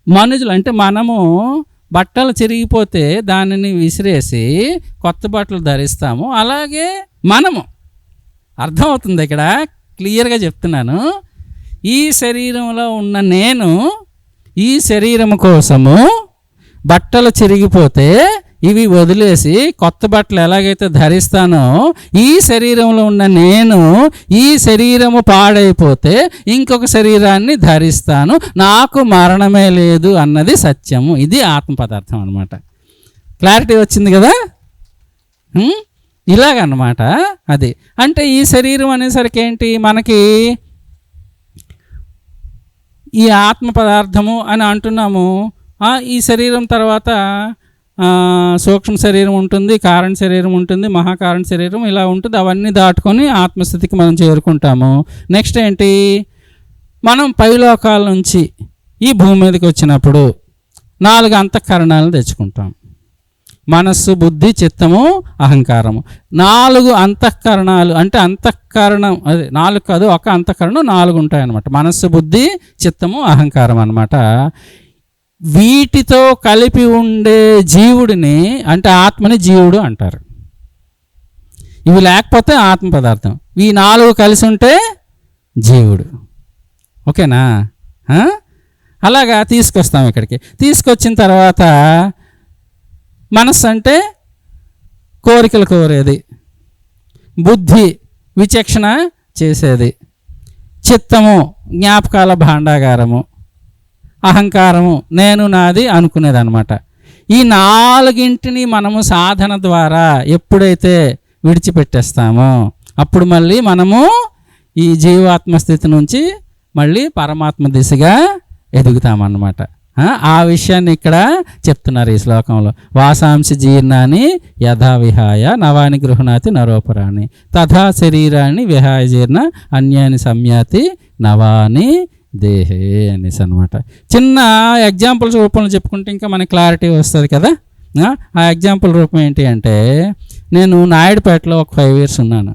మనుషులు అంటే మనము బట్టలు చిరిగిపోతే దానిని విసిరేసి కొత్త బట్టలు ధరిస్తాము. అలాగే మనము, అర్థమవుతుంది ఇక్కడ, క్లియర్గా చెప్తున్నాను. ఈ శరీరంలో ఉన్న నేను ఈ శరీరం కోసము బట్టలు చిరిగిపోతే ఇవి వదిలేసి కొత్త బట్టలు ఎలాగైతే ధరిస్తానో, ఈ శరీరంలో ఉన్న నేను ఈ శరీరము పాడైపోతే ఇంకొక శరీరాన్ని ధరిస్తాను, నాకు మరణమే లేదు అన్నది సత్యము. ఇది ఆత్మ పదార్థం అన్నమాట. క్లారిటీ వచ్చింది కదా? ఇలాగన్నమాట. అది అంటే ఈ శరీరం అనేసరికి ఏంటి, మనకి ఈ ఆత్మ పదార్థము అని అంటున్నాము. ఈ శరీరం తర్వాత సూక్ష్మ శరీరం ఉంటుంది, కారణ శరీరం ఉంటుంది, మహాకారణ శరీరం ఇలా ఉంటుంది. అవన్నీ దాటుకొని ఆత్మస్థితికి మనం చేరుకుంటాము. నెక్స్ట్ ఏంటి, మనం పైలోకాల నుంచి ఈ భూమి మీదకి వచ్చినప్పుడు 4 అంతఃకరణాలను తెచ్చుకుంటాం. మనస్సు, బుద్ధి, చిత్తము, అహంకారము. 4 అంతఃకరణాలు. అంటే అంతఃకరణం అదే 4 కాదు, ఒక అంతఃకరణం 4 ఉంటాయి అన్నమాట. మనస్సు, బుద్ధి, చిత్తము, అహంకారం అన్నమాట. వీటితో కలిపి ఉండే జీవుడిని అంటే ఆత్మని జీవుడు అంటారు. ఇవి లేకపోతే ఆత్మ పదార్థం. ఈ 4 కలిసి ఉంటే జీవుడు. ఓకేనా? అలాగా తీసుకొస్తాం ఇక్కడికి. తీసుకొచ్చిన తర్వాత మనస్సు అంటే కోరికలు కోరేది, బుద్ధి విచక్షణ చేసేది, చిత్తము జ్ఞాపకాల భాండాగారము, అహంకారము నేను నాది అనుకునేది అనమాట. ఈ 4ంటిని మనము సాధన ద్వారా ఎప్పుడైతే విడిచిపెట్టేస్తామో అప్పుడు మళ్ళీ మనము ఈ జీవాత్మ స్థితి నుంచి మళ్ళీ పరమాత్మ దిశగా ఎదుగుతామన్నమాట. ఆ విషయాన్ని ఇక్కడ చెప్తున్నారు ఈ శ్లోకంలో. వాసాంసి జీర్ణాన్ని యథా విహాయ నవాని గృహణాతి నరోపరాణి తథా శరీరాన్ని విహాయ జీర్ణ అన్యాని సంయాతి నవాని దేహే అనేసి అనమాట. చిన్న ఎగ్జాంపుల్స్ రూపంలో చెప్పుకుంటే ఇంకా మనకి క్లారిటీ వస్తుంది కదా. ఆ ఎగ్జాంపుల్ రూపం ఏంటి అంటే, నేను నాయుడుపేటలో ఒక 5 years ఉన్నాను.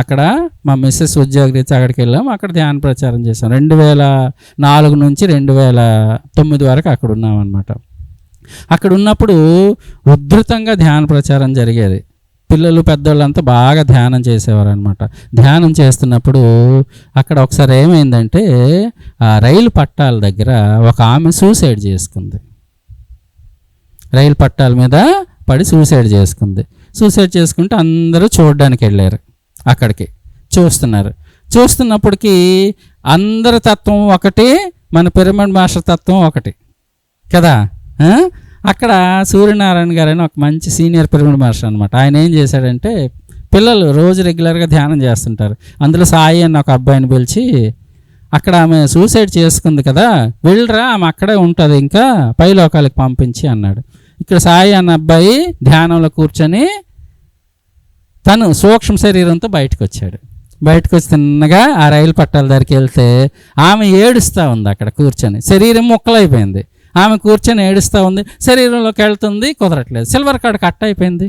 అక్కడ మా మిస్సెస్ ఉద్యోగరీత్యా అక్కడికి వెళ్ళాం. అక్కడ ధ్యాన ప్రచారం చేసాం. 2004 నుంచి 2009 వరకు అక్కడ ఉన్నాం అనమాట. అక్కడ ఉన్నప్పుడు ఉధృతంగా ధ్యాన ప్రచారం జరిగేది. పిల్లలు పెద్దవాళ్ళంతా బాగా ధ్యానం చేసేవారు అనమాట. ధ్యానం చేస్తున్నప్పుడు అక్కడ ఒకసారి ఏమైందంటే, ఆ రైలు పట్టాల దగ్గర ఒక ఆమె సూసైడ్ చేసుకుంది. రైలు పట్టాల మీద పడి సూసైడ్ చేసుకుంది. సూసైడ్ చేసుకుంటే అందరూ చూడడానికి వెళ్ళారు. అక్కడికి చూస్తున్నప్పటికీ అందరి తత్వం ఒకటి, మన పిరమిడ్ మాస్టర్ తత్వం ఒకటి కదా. అక్కడ సూర్యనారాయణ గారు అని ఒక మంచి సీనియర్ పిరమిడ్ మాస్టర్ అనమాట. ఆయన ఏం చేశాడంటే, పిల్లలు రోజు రెగ్యులర్గా ధ్యానం చేస్తుంటారు. అందులో సాయి అని ఒక అబ్బాయిని పిలిచి, అక్కడ ఆమె సూసైడ్ చేసుకుంది కదా, వెళ్ళరా ఆమె అక్కడే ఉంటుంది, ఇంకా పైలోకాలకు పంపించి అన్నాడు. ఇక్కడ సాయి అన్న అబ్బాయి ధ్యానంలో కూర్చొని తను సూక్ష్మ శరీరంతో బయటకు వచ్చాడు. బయటకు వచ్చి తిన్నగా ఆ రైలు పట్టాల దగ్గరికి వెళ్తే ఆమె ఏడుస్తూ ఉంది. అక్కడ కూర్చొని శరీరం ముక్కలైపోయింది. ఆమె కూర్చొని ఏడుస్తూ ఉంది. శరీరంలోకి వెళ్తుంది, కుదరట్లేదు. సిల్వర్ కార్డ్ కట్ అయిపోయింది.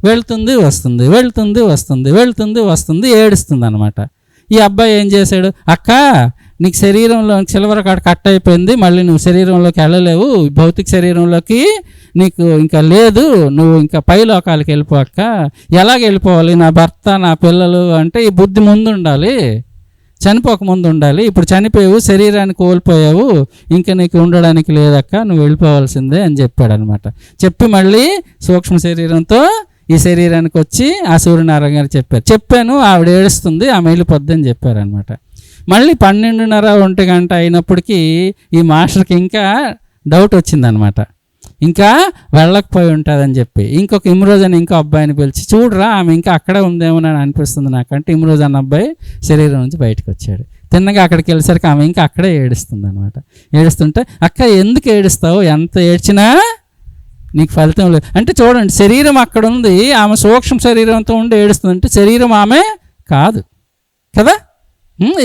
వెళ్తుంది వస్తుంది, వెళ్తుంది వస్తుంది, వెళ్తుంది వస్తుంది, ఏడుస్తుంది అనమాట. ఈ అబ్బాయి ఏం చేశాడు, అక్క నీకు శరీరంలో సిల్వర్ కార్డ్ కట్ అయిపోయింది, మళ్ళీ నువ్వు శరీరంలోకి వెళ్ళలేవు, భౌతిక శరీరంలోకి నీకు ఇంకా లేదు, నువ్వు ఇంకా పైలోకాలకి వెళ్ళిపోక. ఎలాగ వెళ్ళిపోవాలి, నా భర్త నా పిల్లలు అంటే ఈ బుద్ధి ముందు ఉండాలి, చనిపోక ముందు ఉండాలి. ఇప్పుడు చనిపోయావు, శరీరాన్ని కోల్పోయావు, ఇంకా నీకు ఉండడానికి లేదక్క, నువ్వు వెళ్ళిపోవాల్సిందే అని చెప్పాడు అనమాట. చెప్పి మళ్ళీ సూక్ష్మ శరీరంతో ఈ శరీరానికి వచ్చి ఆ సూర్యనారాయణ గారు చెప్పాను, ఆవిడ ఏడుస్తుంది, ఆమె వెళ్ళిపోద్ది అని చెప్పారనమాట. మళ్ళీ 12:30 1 అయినప్పటికీ ఈ మాస్టర్కి ఇంకా డౌట్ వచ్చిందనమాట. ఇంకా వెళ్ళకపోయి ఉంటుందని చెప్పి ఇంకొక ఇమ్రోజ్ అని ఇంకో అబ్బాయిని పిలిచి, చూడరా ఆమె ఇంకా అక్కడే ఉందేమోనని అనిపిస్తుంది నాకంటే ఇమ్రోజ్ అన్న అబ్బాయి శరీరం నుంచి బయటకు వచ్చాడు. తిన్నగా అక్కడికి వెళ్ళేసరికి ఆమె ఇంకా అక్కడే ఏడుస్తుంది అనమాట. ఏడుస్తుంటే, అక్క ఎందుకు ఏడుస్తావు, ఎంత ఏడ్చినా నీకు ఫలితం లేదు అంటే. చూడండి, శరీరం అక్కడ ఉంది, ఆమె సూక్ష్మ శరీరంతో ఉండి ఏడుస్తుంది అంటే శరీరం ఆమె కాదు కదా,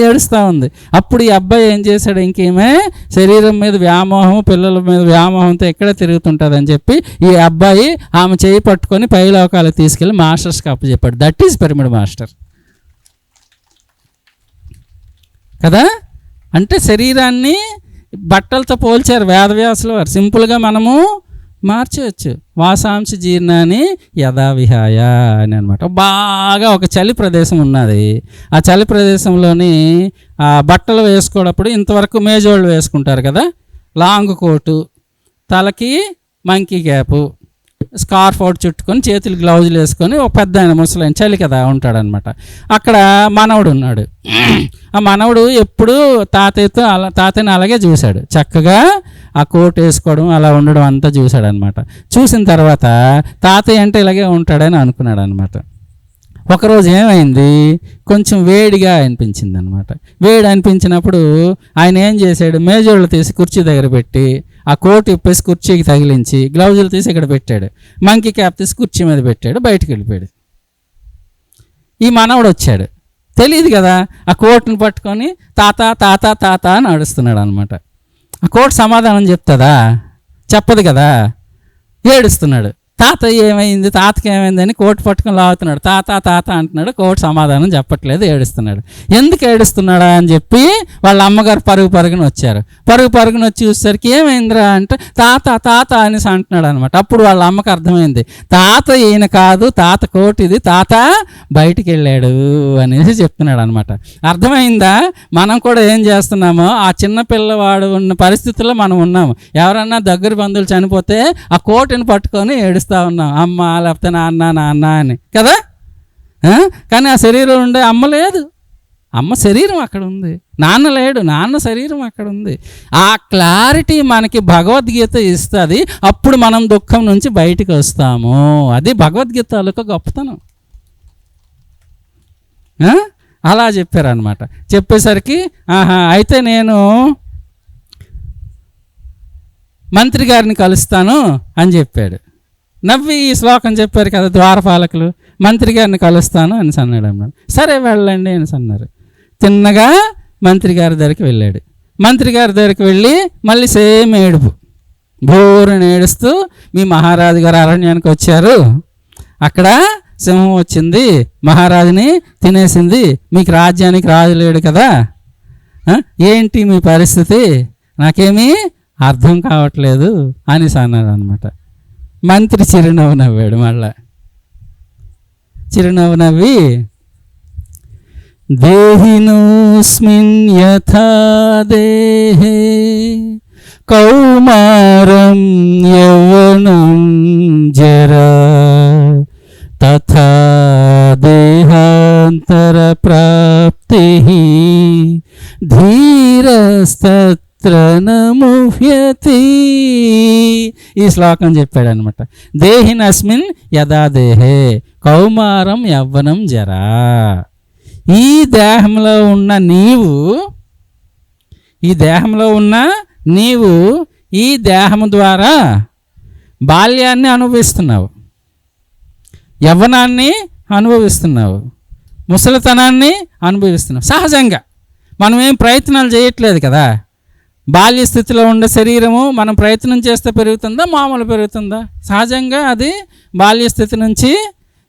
ఏడుస్తూ ఉంది. అప్పుడు ఈ అబ్బాయి ఏం చేశాడు, ఇంకేమే శరీరం మీద వ్యామోహం, పిల్లల మీద వ్యామోహంతో ఎక్కడ తిరుగుతుంటుంది అని చెప్పి ఈ అబ్బాయి ఆమె చేయి పట్టుకొని పైలోకాలకు తీసుకెళ్ళి మాస్టర్స్కి అప్పచెప్పాడు. దట్ ఈజ్ పిరమిడ్ మాస్టర్ కదా. అంటే శరీరాన్ని బట్టలతో పోల్చారు వేదవ్యాసుల వారు. సింపుల్గా మనము మార్చవచ్చు. వాసాంశ జీర్ణాన్ని యథావిహాయ అని అనమాట. బాగా ఒక చలి ప్రదేశం ఉన్నది. ఆ చలి ప్రదేశంలోని ఆ బట్టలు వేసుకోవడప్పుడు ఇంతవరకు మేజోళ్ళు వేసుకుంటారు కదా, లాంగ్ కోటు, తలకి మంకీ క్యాపు, స్కార్ఫ్ అవుట్ చుట్టుకొని చేతులు గ్లౌజులు వేసుకొని ఒక పెద్ద ఆయన ముసలైన చలి కదా ఉంటాడనమాట. అక్కడ మనవడు ఉన్నాడు. ఆ మనవడు ఎప్పుడు తాతయ్యని అలాగే చూశాడు. చక్కగా ఆ కోట్ వేసుకోవడం అలా ఉండడం అంతా చూశాడు అనమాట. చూసిన తర్వాత తాతయ్య అంటే ఇలాగే ఉంటాడని అనుకున్నాడు అనమాట. ఒకరోజు ఏమైంది, కొంచెం వేడిగా అనిపించింది అనమాట. వేడి అనిపించినప్పుడు ఆయన ఏం చేశాడు, మేజోళ్ళు తీసి కుర్చీ దగ్గర పెట్టి ఆ కోట్ ఇప్పేసి కుర్చీకి తగిలించి గ్లౌజులు తీసి ఇక్కడ పెట్టాడు, మంకీ క్యాప్ తీసి కుర్చీ మీద పెట్టాడు, బయటికి వెళ్ళిపోయాడు. ఈ మనవడు వచ్చాడు, తెలియదు కదా, ఆ కోట్ని పట్టుకొని తాత తాత తాత అని అడుస్తున్నాడు అనమాట. ఆ కోట్ సమాధానం చెప్తుందా? చెప్పదు కదా, ఏడుస్తున్నాడు. తాత ఏమైంది, తాతకి ఏమైంది అని కోట్ పట్టుకొని లాగుతున్నాడు. తాత తాత అంటున్నాడు, కోట్ సమాధానం చెప్పట్లేదు, ఏడుస్తున్నాడు. ఎందుకు ఏడుస్తున్నాడా అని చెప్పి వాళ్ళ అమ్మగారు పరుగున వచ్చారు. పరుగున వచ్చి చూసేసరికి ఏమైందిరా అంటే తాత తాత అనేసి అంటున్నాడు అనమాట. అప్పుడు వాళ్ళ అమ్మకి అర్థమైంది, తాత ఈయన కాదు, తాత కోట్ ఇది, తాత బయటికి వెళ్ళాడు అనేసి చెప్తున్నాడు అనమాట. అర్థమైందా? మనం కూడా ఏం చేస్తున్నామో ఆ చిన్న పిల్లవాడు ఉన్న పరిస్థితుల్లో మనం ఉన్నాము. ఎవరన్నా దగ్గర బంధువులు చనిపోతే ఆ కోటుని పట్టుకొని ఏడుస్తాం ఉన్నాం, అమ్మ లేకపోతే నాన్న అని కదా. కానీ ఆ శరీరం ఉండే అమ్మ లేదు, అమ్మ శరీరం అక్కడ ఉంది, నాన్న లేడు, నాన్న శరీరం అక్కడ ఉంది. ఆ క్లారిటీ మనకి భగవద్గీత ఇస్తుంది. అప్పుడు మనం దుఃఖం నుంచి బయటికి వస్తాము. అది భగవద్గీత తాలూకా గొప్పతనం. అలా చెప్పారనమాట. చెప్పేసరికి అయితే నేను మంత్రి గారిని కలుస్తాను అని చెప్పాడు. నవ్వి ఈ శ్లోకం చెప్పారు కదా ద్వారపాలకులు, మంత్రి గారిని కలుస్తాను అని అన్నాడు అన్నాడు. సరే వెళ్ళండి అని అన్నారు. తిన్నగా మంత్రి గారి దగ్గరికి వెళ్ళాడు. మంత్రి గారి దగ్గరికి వెళ్ళి మళ్ళీ సేమ్ ఏడుపు, బోరుని ఏడుస్తూ, మీ మహారాజు గారు అరణ్యానికి వచ్చారు, అక్కడ సింహం వచ్చింది, మహారాజుని తినేసింది, మీకు రాజ్యానికి రాజు లేడు కదా, ఏంటి మీ పరిస్థితి, నాకేమీ అర్థం కావట్లేదు అని అన్నాడు అనమాట. మంత్రి చిరునవ్వు నవ్వాడు. మళ్ళా చిరునవ్వు నవ్వి, దేహినోస్మిన్ యథా దేహే కౌమారం యౌవనం జరా తథా దేహాంతర ప్రాప్తి ధీరస్తత్ ముహ్యతి. ఈ శ్లోకం చెప్పాడు అనమాట. దేహినస్మిన్ యథా దేహే కౌమారం యవ్వనం జరా. ఈ దేహంలో ఉన్న నీవు ఈ దేహము ద్వారా బాల్యాన్ని అనుభవిస్తున్నావు, యవ్వనాన్ని అనుభవిస్తున్నావు, ముసలితనాన్ని అనుభవిస్తున్నావు. సహజంగా మనం ఏం ప్రయత్నాలు చేయట్లేదు కదా. బాల్య స్థితిలో ఉండే శరీరము మనం ప్రయత్నం చేస్తే పెరుగుతుందా, మామూలు పెరుగుతుందా? సహజంగా అది బాల్య స్థితి నుంచి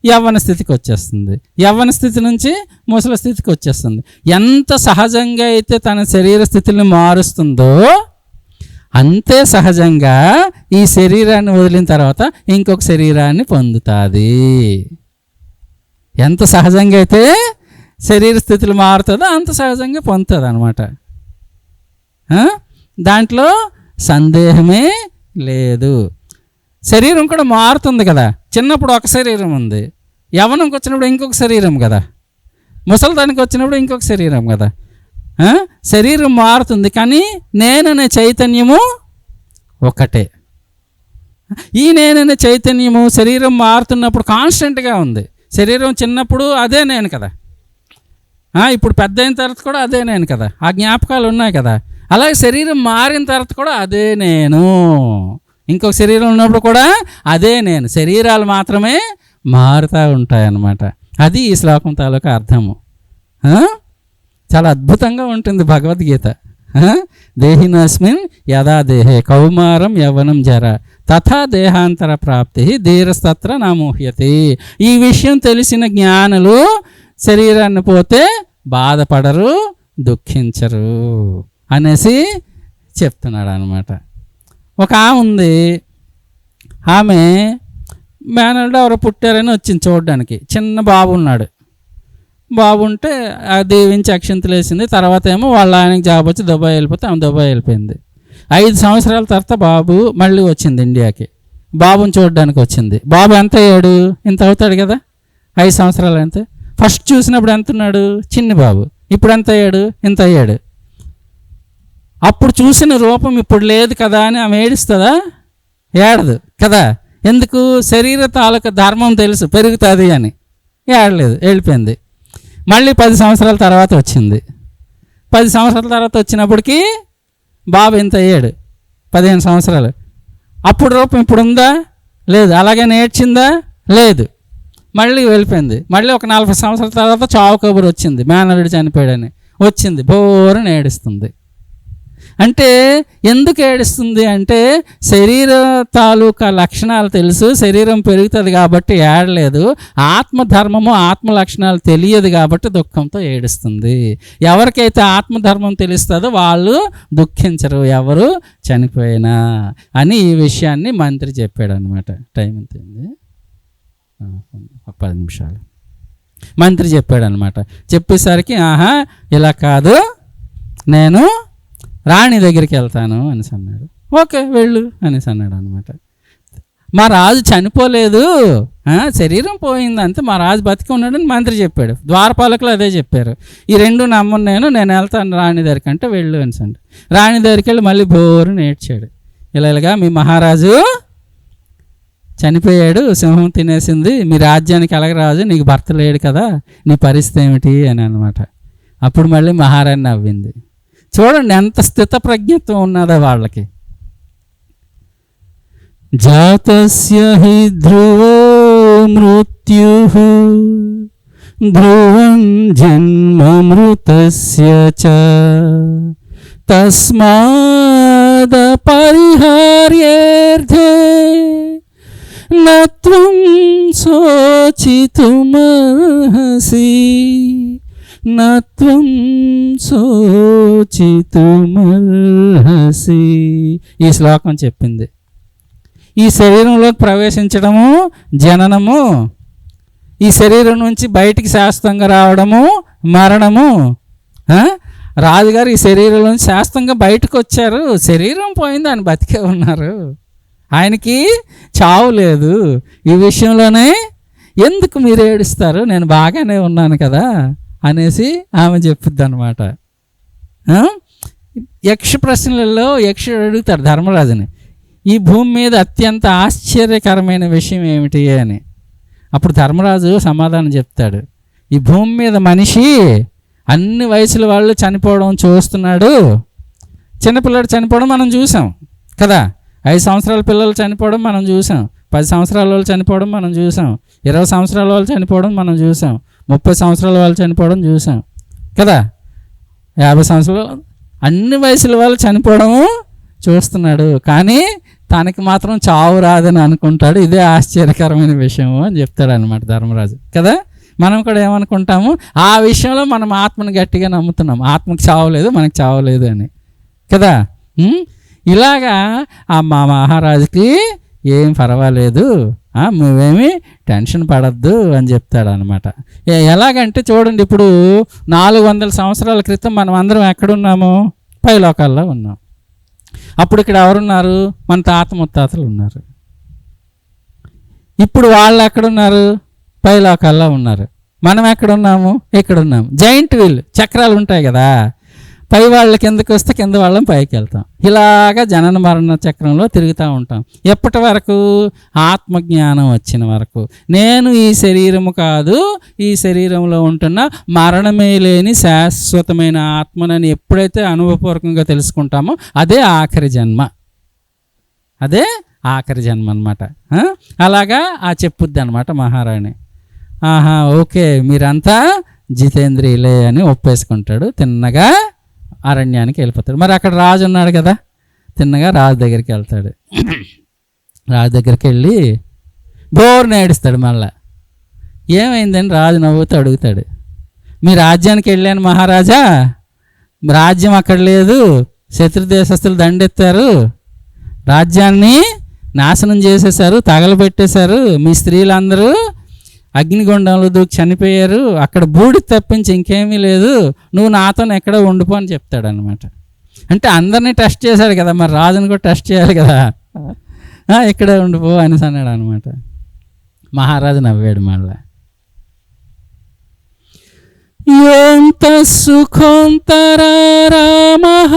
యవ్వన స్థితికి వచ్చేస్తుంది, యవ్వన స్థితి నుంచి ముసలి స్థితికి వచ్చేస్తుంది. ఎంత సహజంగా అయితే తన శరీర స్థితిని మారుస్తుందో అంతే సహజంగా ఈ శరీరాన్ని వదిలిన తర్వాత ఇంకొక శరీరాన్ని పొందుతుంది. ఎంత సహజంగా అయితే శరీర స్థితులు మారుతుందో అంత సహజంగా పొందుతుంది అనమాట. దాంట్లో సందేహమే లేదు. శరీరం కూడా మారుతుంది కదా. చిన్నప్పుడు ఒక శరీరం ఉంది, యవ్వనంకి వచ్చినప్పుడు ఇంకొక శరీరం కదా, ముసలిదానికి వచ్చినప్పుడు ఇంకొక శరీరం కదా. శరీరం మారుతుంది కానీ నేననే చైతన్యము ఒకటే. ఈ నేననే చైతన్యము శరీరం మారుతున్నప్పుడు కాన్స్టెంట్గా ఉంది. శరీరం చిన్నప్పుడు అదే నేను కదా, ఇప్పుడు పెద్ద అయిన తర్వాత కూడా అదే నేను కదా, ఆ జ్ఞాపకాలు ఉన్నాయి కదా. అలాగే శరీరం మారిన తర్వాత కూడా అదే నేను, ఇంకొక శరీరం ఉన్నప్పుడు కూడా అదే నేను. శరీరాలు మాత్రమే మారుతూ ఉంటాయన్నమాట. అది ఈ శ్లోకం తాలూకా అర్థము. చాలా అద్భుతంగా ఉంటుంది భగవద్గీత. దేహినస్మిన్ యథా దేహే కౌమారం యవ్వనం జర తథా దేహాంతర ప్రాప్తి ధీరస్తత్ర నామోహ్యతి. ఈ విషయం తెలిసిన జ్ఞానులు శరీరాన్ని పోతే బాధపడరు, దుఃఖించరు అనేసి చెప్తున్నాడు అనమాట. ఒక ఆమె ఉంది, ఆమె మేనల్డ్ ఎవరో పుట్టారని వచ్చింది చూడడానికి. చిన్న బాబు ఉన్నాడు. బాబు ఉంటే ఆ దీవించి అక్షింతలు వేసింది. తర్వాత ఏమో వాళ్ళ ఆయనకి జాబ్ వచ్చి దుబాయ్ వెళ్ళిపోతే ఆమె దుబాయ్ వెళ్ళిపోయింది. 5 సంవత్సరాల తర్వాత బాబు మళ్ళీ వచ్చింది ఇండియాకి. బాబుని చూడడానికి వచ్చింది. బాబు ఎంత అయ్యాడు? ఇంత అవుతాడు కదా, 5 సంవత్సరాలు అంతే. ఫస్ట్ చూసినప్పుడు ఎంత ఉన్నాడు? చిన్ని బాబు. ఇప్పుడు ఎంత అయ్యాడు? ఇంత అయ్యాడు. అప్పుడు చూసిన రూపం ఇప్పుడు లేదు కదా అని ఆమె ఏడుస్తుందా? ఏడదు కదా. ఎందుకు? శరీర తాలూకా ధర్మం తెలుసు, పెరుగుతుంది అని. ఏడలేదు, వెళ్ళిపోయింది. మళ్ళీ 10 సంవత్సరాల తర్వాత వచ్చింది. 10 సంవత్సరాల తర్వాత వచ్చినప్పటికీ బాబు ఇంత అయ్యాడు, 15 సంవత్సరాలు. అప్పుడు రూపం ఇప్పుడు ఉందా? లేదు. అలాగే నేర్చిందా? లేదు. మళ్ళీ వెళ్ళిపోయింది. మళ్ళీ ఒక 40 సంవత్సరాల తర్వాత చావు కబురు వచ్చింది, మేనల్లుడు చనిపోయాడని వచ్చింది. బోరుని ఏడుస్తుంది. అంటే ఎందుకు ఏడుస్తుంది అంటే శరీర తాలూకా లక్షణాలు తెలుసు, శరీరం పెరుగుతుంది కాబట్టి ఏడలేదు. ఆత్మధర్మము ఆత్మ లక్షణాలు తెలియదు కాబట్టి దుఃఖంతో ఏడుస్తుంది. ఎవరికైతే ఆత్మధర్మం తెలుస్తుందో వాళ్ళు దుఃఖించరు, ఎవరు చనిపోయినా అని ఈ విషయాన్ని మంత్రి చెప్పాడు అనమాట. టైం ఎంత అయింది? 10 నిమిషాలు. మంత్రి చెప్పాడు అనమాట. చెప్పేసరికి ఆహా ఇలా కాదు, నేను రాణి దగ్గరికి వెళ్తాను అనేసి అన్నాడు. ఓకే వెళ్ళు అనేసి అన్నాడు అనమాట. మా రాజు చనిపోలేదు, శరీరం పోయింది అంతే, మా రాజు బతికి ఉన్నాడని మంత్రి చెప్పాడు. ద్వారపాలకులు అదే చెప్పారు. ఈ 2 నమ్మను, నేను వెళ్తాను రాణి దగ్గరికి అంటే వెళ్ళు అనేసి అంటే రాణి దగ్గరికి వెళ్ళి మళ్ళీ బోరు నేర్చాడు. ఇలాగా మీ మహారాజు చనిపోయాడు, సింహం తినేసింది, మీ రాజ్యానికి ఎలాగ రాజు, నీకు భర్త లేడు కదా, నీ పరిస్థితి ఏమిటి అని అనమాట. అప్పుడు మళ్ళీ మహారాణి నవ్వింది. చూడండి ఎంత స్థిత ప్రజ్ఞత్వం ఉన్నదో వాళ్ళకి. జాతస్య హి ధ్రువో మృత్యుః ధ్రువం జన్మ మృతస్య చ తస్మాద పరిహార్యేర్థే నత్వం శోచితుమర్హసి నత్వం శోచితుమర్హసి. ఈ శ్లోకం చెప్పింది. ఈ శరీరంలోకి ప్రవేశించడము జననము, ఈ శరీరం నుంచి బయటికి శాశ్వతంగా రావడము మరణము. రాజుగారు ఈ శరీరం నుంచి శాశ్వతంగా బయటకు వచ్చారు, శరీరం పోయింది, ఆయన బతికే ఉన్నారు, ఆయనకి చావు లేదు. ఈ విషయంలోనే ఎందుకు మీరు ఏడుస్తారు, నేను బాగానే ఉన్నాను కదా అనేసి ఆమె చెప్పుద్ది అనమాట. యక్ష ప్రశ్నలలో యక్షుడు అడుగుతాడు ధర్మరాజుని, ఈ భూమి మీద అత్యంత ఆశ్చర్యకరమైన విషయం ఏమిటి అని. అప్పుడు ధర్మరాజు సమాధానం చెప్తాడు, ఈ భూమి మీద మనిషి అన్ని వయసుల వాళ్ళు చనిపోవడం చూస్తున్నాడు. చిన్నపిల్లడు చనిపోవడం మనం చూసాం కదా, 5 సంవత్సరాల పిల్లలు చనిపోవడం మనం చూసాం, 10 సంవత్సరాల వాళ్ళు చనిపోవడం మనం చూసాం, 20 సంవత్సరాల వాళ్ళు చనిపోవడం మనం చూసాం, 30 సంవత్సరాల వాళ్ళు చనిపోవడం చూసాం కదా, 50 సంవత్సరాలు, అన్ని వయసుల వాళ్ళు చనిపోవడము చూస్తున్నాడు. కానీ తనకి మాత్రం చావు రాదని అనుకుంటాడు. ఇదే ఆశ్చర్యకరమైన విషయము అని చెప్తాడు అనమాట ధర్మరాజు కదా. మనం కూడా ఏమనుకుంటాము, ఆ విషయంలో మనం ఆత్మను గట్టిగా నమ్ముతున్నాం, ఆత్మకు చావలేదు, మనకు చావలేదు అని కదా. ఇలాగా మా మహారాజుకి ఏం పర్వాలేదు, నువ్వేమి టెన్షన్ పడద్దు అని చెప్తాడు అనమాట. ఎలాగంటే చూడండి, ఇప్పుడు 400 సంవత్సరాల క్రితం మనం అందరం ఎక్కడున్నాము? పైలోకాల్లో ఉన్నాం. అప్పుడు ఇక్కడ ఎవరున్నారు? మన తాత ముత్తాతలు ఉన్నారు. ఇప్పుడు వాళ్ళు ఎక్కడున్నారు? పైలోకాల్లో ఉన్నారు. మనం ఎక్కడున్నాము? ఇక్కడున్నాము. జైంట్ వీల్ చక్రాలు ఉంటాయి కదా, పై వాళ్ళ కిందకి వస్తే కింద వాళ్ళని పైకి వెళ్తాం. ఇలాగా జనన మరణ చక్రంలో తిరుగుతూ ఉంటాం. ఎప్పటి వరకు? ఆత్మజ్ఞానం వచ్చిన వరకు. నేను ఈ శరీరము కాదు, ఈ శరీరంలో ఉంటున్న మరణమే లేని శాశ్వతమైన ఆత్మనని ఎప్పుడైతే అనుభవపూర్వకంగా తెలుసుకుంటామో అదే ఆఖరి జన్మ, అదే ఆఖరి జన్మ అనమాట. అలాగా చెప్పుద్ది అనమాట మహారాణి. ఓకే మీరంతా జితేంద్రియులే అని ఒప్పేసుకుంటాడు. తిన్నగా అరణ్యానికి వెళ్ళిపోతాడు. మరి అక్కడ రాజు ఉన్నాడు కదా, తిన్నగా రాజు దగ్గరికి వెళ్తాడు. రాజు దగ్గరికి వెళ్ళి బోర్ని ఏడుస్తాడు. మళ్ళా ఏమైందని రాజు నవ్వుతూ అడుగుతాడు, మీ రాజ్యానికి వెళ్ళాను మహారాజా, రాజ్యం అక్కడ లేదు, శత్రుదేశస్తులు దండెత్తారు, రాజ్యాన్ని నాశనం చేసేశారు, తగలబెట్టేశారు, మీ స్త్రీలందరూ అగ్నిగుండంలో దూకి చనిపోయారు, అక్కడ బూడి తప్పించి ఇంకేమీ లేదు, నువ్వు నాతో ఎక్కడో ఉండిపో అని చెప్తాడనమాట. అంటే అందరినీ టెస్ట్ చేశాడు కదా, మరి రాజుని కూడా టెస్ట్ చేయాలి కదా, ఇక్కడే ఉండిపో అనేసి అన్నాడు అనమాట. మహారాజు నవ్వాడు మళ్ళా. ఎంత సుఖోంతర రామః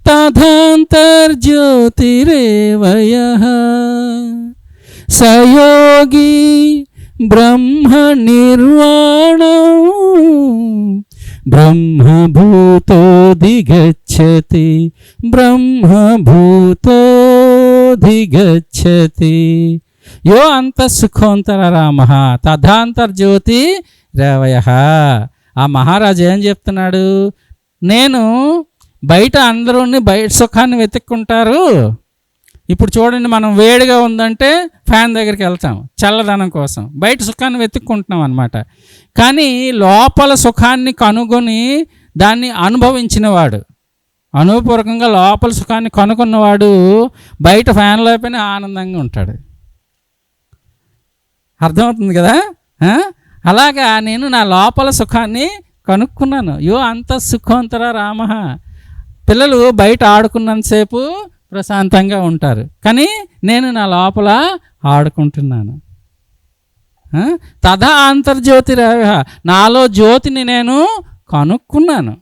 తథాంతర్జ్యోతిరేవయః సయోగి బ్రహ్మ నిర్వాణం బ్రహ్మభూతోధిగచ్చతి బ్రహ్మభూతోధిగచ్చతి యో అంత సుఖోంతర రామ తథాంతర్జ్యోతి రేవయ. ఆ మహారాజు ఏం చెప్తున్నాడు, నేను బయట అందరూ బయట సుఖాన్ని వెతుక్కుంటారు. ఇప్పుడు చూడండి, మనం వేడిగా ఉందంటే ఫ్యాన్ దగ్గరికి వెళ్తాం చల్లదనం కోసం, బయట సుఖాన్ని వెతుక్కుంటున్నాం అనమాట. కానీ లోపల సుఖాన్ని కనుగొని దాన్ని అనుభవించినవాడు, అనుభవపూర్వకంగా లోపల సుఖాన్ని కనుగొన్నవాడు బయట ఫ్యాన్ లేకపోయినా ఆనందంగా ఉంటాడు. అర్థమవుతుంది కదా. అలాగా నేను నా లోపల సుఖాన్ని కనుక్కున్నాను. యో అంత సుఖోంతర రామ. పిల్లలు బయట ఆడుకున్నంతసేపు ప్రశాంతంగా ఉంటారు, కానీ నేను నా లోపల ఆడుకుంటున్నాను. తథా అంతర్జ్యోతిరేవ, నాలో జ్యోతిని నేను కనుక్కున్నాను,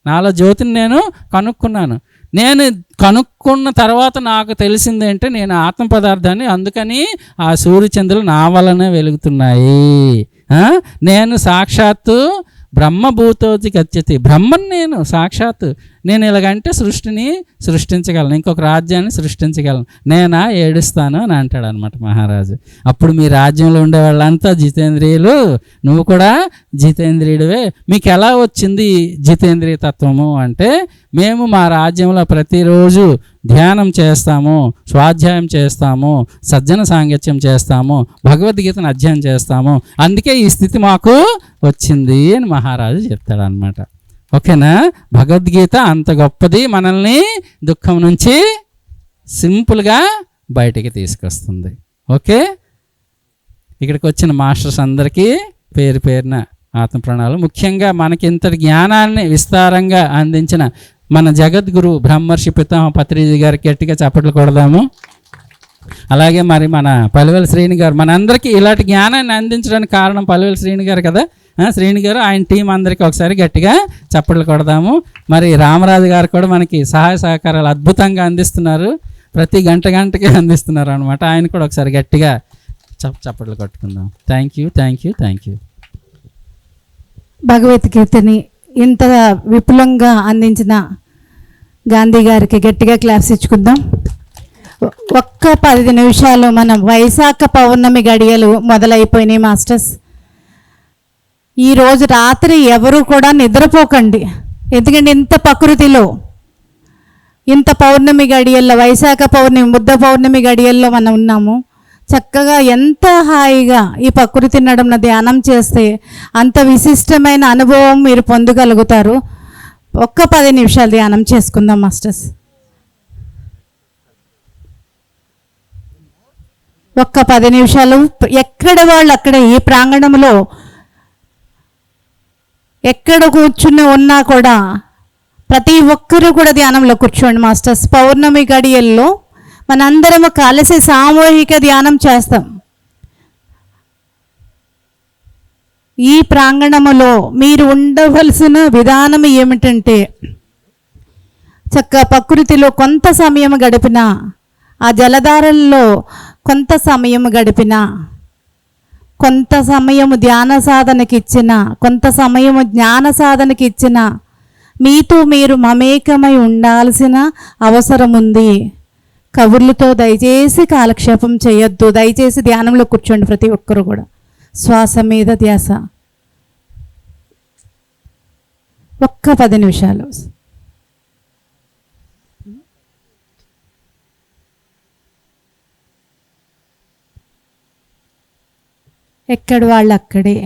నాలో జ్యోతిని నేను కనుక్కున్నాను. నేను కనుక్కున్న తర్వాత నాకు తెలిసిందేంటే నేను ఆత్మ పదార్థాన్ని, అందుకని ఆ సూర్యచంద్రులు నా వలనే వెలుగుతున్నాయి. నేను సాక్షాత్తు బ్రహ్మభూతోతి గచ్చతి, బ్రహ్మని నేను సాక్షాత్తు. నేను ఇలాగంటే సృష్టిని సృష్టించగలను, ఇంకొక రాజ్యాన్ని సృష్టించగలను, నేనా ఏడుస్తాను అని అంటాడు అనమాట మహారాజు. అప్పుడు మీ రాజ్యంలో ఉండే వాళ్ళంతా జితేంద్రియులు, నువ్వు కూడా జితేంద్రియుడివే. మీకు ఎలా వచ్చింది జితేంద్రియ తత్వము అంటే, మేము మా రాజ్యంలో ప్రతిరోజు ధ్యానం చేస్తాము, స్వాధ్యాయం చేస్తాము, సజ్జన సాంగత్యం చేస్తాము, భగవద్గీతను అధ్యయనం చేస్తాము, అందుకే ఈ స్థితి మాకు వచ్చింది అని మహారాజు చెప్తాడు అనమాట. ఓకేనా. భగవద్గీత అంత గొప్పది, మనల్ని దుఃఖం నుంచి సింపుల్గా బయటికి తీసుకొస్తుంది. ఓకే. ఇక్కడికి వచ్చిన మాస్టర్స్ అందరికీ పేరు పేరున ఆత్మ ప్రణాళాలు. ముఖ్యంగా మనకి ఇంతటి జ్ఞానాన్ని విస్తారంగా అందించిన మన జగద్గురు బ్రహ్మర్షి పితామహ పత్రిజీ గారికి గట్టిగా చప్పట్లు కొడదాము. అలాగే మరి మన పల్లెవేల శ్రీని గారు మనందరికీ ఇలాంటి జ్ఞానాన్ని అందించడానికి కారణం పల్లెవేల శ్రీని గారు కదా. శ్రీని గారు, ఆయన టీం అందరికీ ఒకసారి గట్టిగా చప్పట్లు కొడదాము. మరి రామరాజు గారు కూడా మనకి సహాయ సహకారాలు అద్భుతంగా అందిస్తున్నారు, ప్రతి గంటకి అందిస్తున్నారు అనమాట. ఆయన కూడా ఒకసారి గట్టిగా చప్పట్లు కొట్టుకుందాం. Thank you, thank you, thank you. భగవద్గీతని ఇంత విపులంగా అందించిన గాంధీ గారికి గట్టిగా క్లాప్స్ ఇచ్చుకుందాం. ఒక్క 10 నిమిషాలు మనం వైశాఖ పౌర్ణమి గడియలు మొదలైపోయినాయి మాస్టర్స్. ఈరోజు రాత్రి ఎవరు కూడా నిద్రపోకండి, ఎందుకంటే ఇంత ప్రకృతిలో ఇంత పౌర్ణమి గడియల్లో, వైశాఖ పౌర్ణమి బుద్ధ పౌర్ణమి గడియల్లో మనం ఉన్నాము. చక్కగా ఎంత హాయిగా ఈ ప్రకృతి నడుమున ధ్యానం చేస్తే అంత విశిష్టమైన అనుభవం మీరు పొందగలుగుతారు. ఒక్క 10 నిమిషాలు ధ్యానం చేసుకుందాం మాస్టర్స్. ఒక్క 10 నిమిషాలు ఎక్కడ వాళ్ళు అక్కడ, ఈ ప్రాంగణంలో ఎక్కడ కూర్చుని ఉన్నా కూడా ప్రతి ఒక్కరూ కూడా ధ్యానంలో కూర్చోండి మాస్టర్స్. పౌర్ణమి గడియల్లో మనందరము కలిసి సామూహిక ధ్యానం చేస్తాం. ఈ ప్రాంగణములో మీరు ఉండవలసిన విధానం ఏమిటంటే, చక్కగా ప్రకృతిలో కొంత సమయం గడిపిన, ఆ జలధారల్లో కొంత సమయం గడిపిన, కొంత సమయము ధ్యాన సాధనకి ఇచ్చిన, కొంత సమయము జ్ఞాన సాధనకి ఇచ్చిన, మీతో మీరు మమేకమై ఉండాల్సిన అవసరం ఉంది. కబుర్లతో దయచేసి కాలక్షేపం చేయొద్దు. దయచేసి ధ్యానంలో కూర్చోండి ప్రతి ఒక్కరు కూడా. శ్వాస మీద ధ్యాస. ఒక్క 10 నిమిషాలు. ఎక్కడ వాళ్ళు అక్కడే.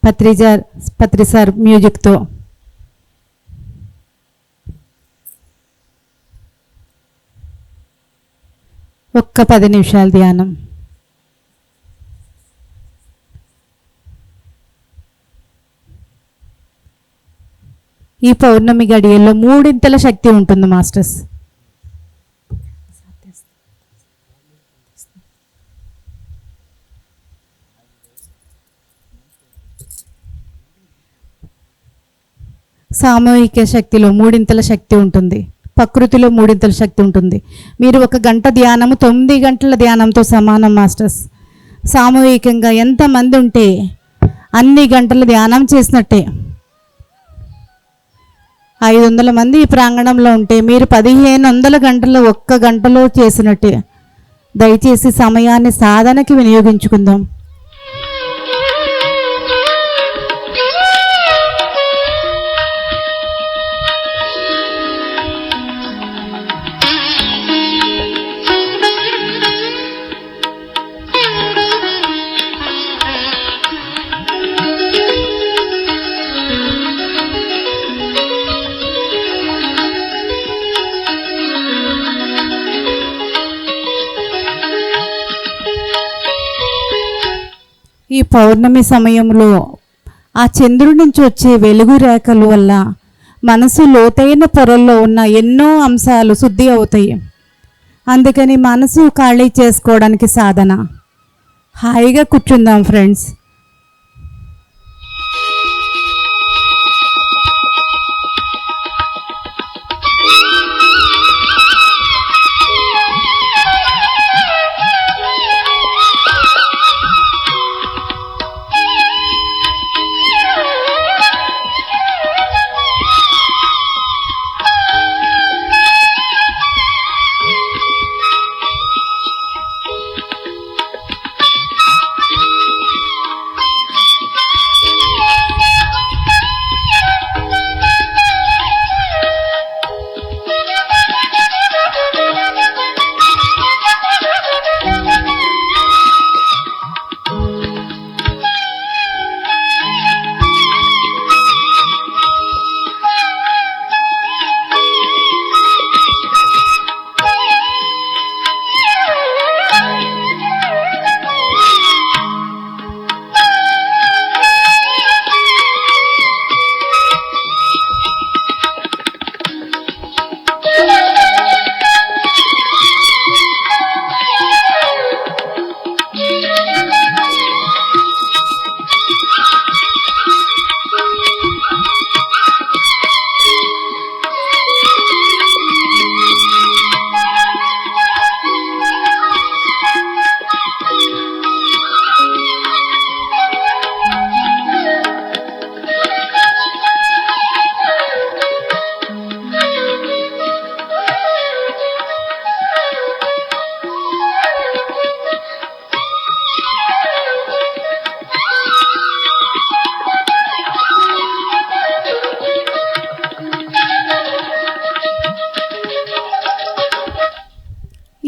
పత్రి సార్ మ్యూజిక్తో. ఒక్క 10 నిమిషాల ధ్యానం. ఈ పౌర్ణమి గడియల్లో 3 శక్తి ఉంటుంది మాస్టర్స్. సామూహిక శక్తిలో 3 శక్తి ఉంటుంది, ప్రకృతిలో 3 శక్తి ఉంటుంది. మీరు 1 గంట ధ్యానము 9 గంటల ధ్యానంతో సమానం మాస్టర్స్. సామూహికంగా ఎంతమంది ఉంటే అన్ని గంటల ధ్యానం చేసినట్టే. 500 మంది ఈ ప్రాంగణంలో ఉంటే మీరు 1500 గంటలు 1 గంటలో చేసినట్టే. దయచేసి సమయాన్ని సాధనకి వినియోగించుకుందాం. ఈ పౌర్ణమి సమయంలో ఆ చంద్రుడి నుంచి వచ్చే వెలుగు రేఖల వల్ల మనసు లోతైన పొరల్లో ఉన్న ఎన్నో అంశాలు శుద్ధి అవుతాయి. అందుకని మనసు ఖాళీ చేసుకోవడానికి సాధన. హాయిగా కూర్చుందాం ఫ్రెండ్స్.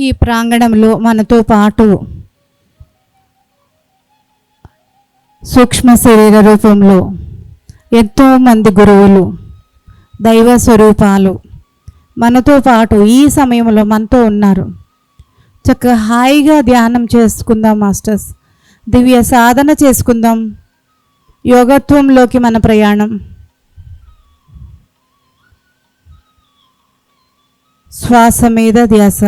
ఈ ప్రాంగణంలో మనతో పాటు సూక్ష్మ శరీర రూపంలో ఎంతోమంది గురువులు, దైవ స్వరూపాలు మనతో పాటు ఈ సమయంలో మనతో ఉన్నారు. చక్కగా హాయిగా ధ్యానం చేసుకుందాం మాస్టర్స్. దివ్య సాధన చేసుకుందాం. యోగత్వంలోకి మన ప్రయాణం. శ్వాస మీద ధ్యాస.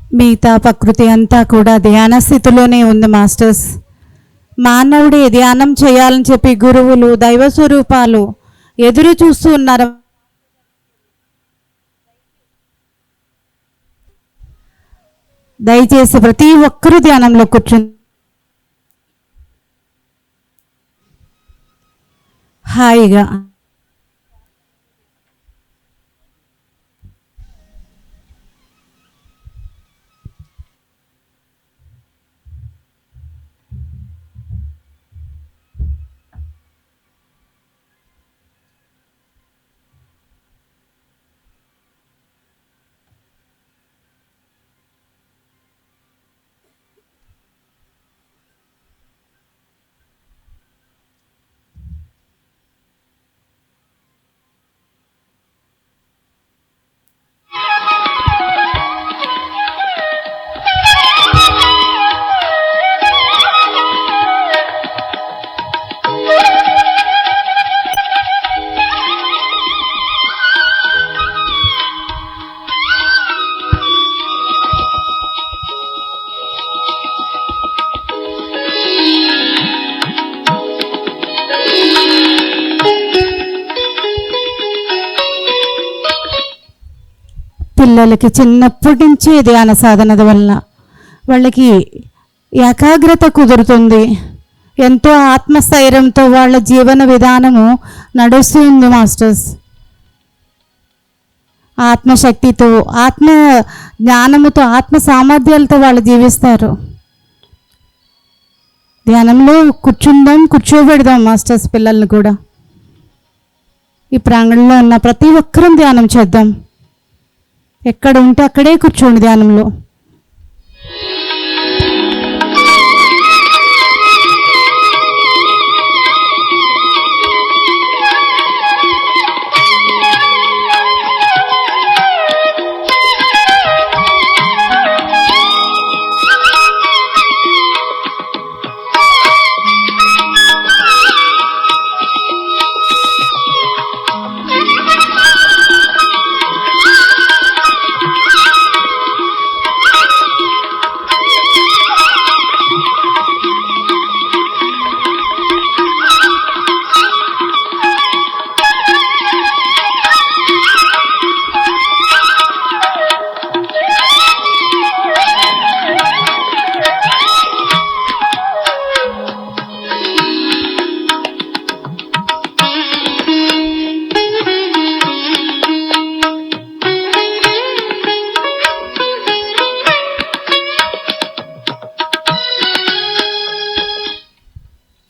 మిగతా ప్రకృతి అంతా కూడా ధ్యాన స్థితిలోనే ఉంది మాస్టర్స్. మానవుడే ధ్యానం చేయాలని చెప్పి గురువులు, దైవ స్వరూపాలు ఎదురు చూస్తూ ఉన్నారు. దయచేసి ప్రతి ఒక్కరూ ధ్యానంలో కూర్చుని హాయిగా పిల్లలకి చిన్నప్పటి నుంచి ధ్యాన సాధన వల్ల వాళ్ళకి ఏకాగ్రత కుదురుతుంది. ఎంతో ఆత్మస్థైర్యంతో వాళ్ళ జీవన విధానము నడుస్తుంది మాస్టర్స్. ఆత్మశక్తితో, ఆత్మ జ్ఞానముతో, ఆత్మ సామర్థ్యాలతో వాళ్ళు జీవిస్తారు. ధ్యానంలో కూర్చోబెడదాం మాస్టర్స్ పిల్లల్ని కూడా. ఈ ప్రాంగణంలో ఉన్న ప్రతి ఒక్కరం ధ్యానం చేద్దాం. ఎక్కడ ఉంటే అక్కడే కూర్చోండి ధ్యానంలో.